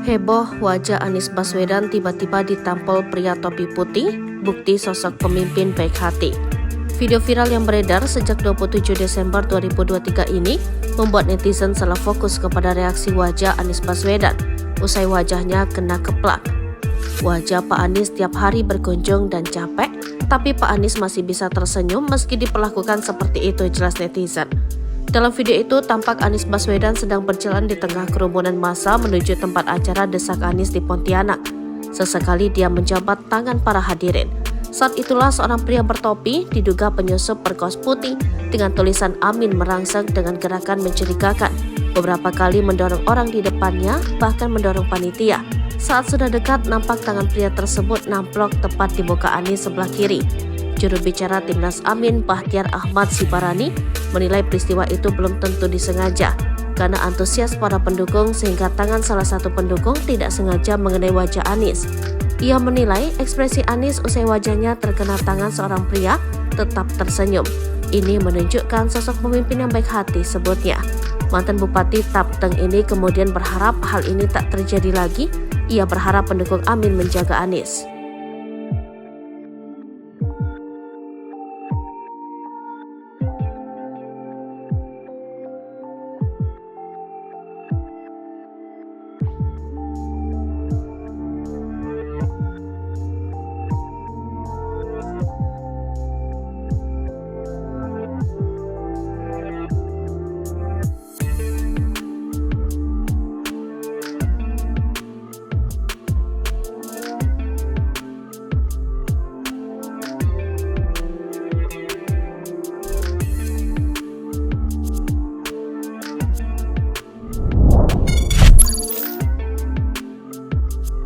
Heboh, wajah Anies Baswedan tiba-tiba ditampol pria topi putih, bukti sosok pemimpin baik hati. Video viral yang beredar sejak 27 Desember 2023 ini membuat netizen salah fokus kepada reaksi wajah Anies Baswedan usai wajahnya kena keplak. Wajah Pak Anies tiap hari berkunjung dan capek, tapi Pak Anies masih bisa tersenyum meski diperlakukan seperti itu, jelas netizen. Dalam video itu, tampak Anies Baswedan sedang berjalan di tengah kerumunan massa menuju tempat acara Desak Anies di Pontianak. Sesekali dia menjabat tangan para hadirin. Saat itulah seorang pria bertopi, diduga penyusup berkaos putih, dengan tulisan Amin merangsek dengan gerakan mencurigakan. Beberapa kali mendorong orang di depannya, bahkan mendorong panitia. Saat sudah dekat, nampak tangan pria tersebut namplok tepat di muka Anies sebelah kiri. Juru bicara Timnas Amin, Bahtiar Ahmad Sibarani, menilai peristiwa itu belum tentu disengaja karena antusias para pendukung sehingga tangan salah satu pendukung tidak sengaja mengenai wajah Anies. Ia menilai ekspresi Anies usai wajahnya terkena tangan seorang pria tetap tersenyum. Ini menunjukkan sosok pemimpin yang baik hati, sebutnya. Mantan Bupati Tapteng ini kemudian berharap hal ini tak terjadi lagi. Ia berharap pendukung Amin menjaga Anies.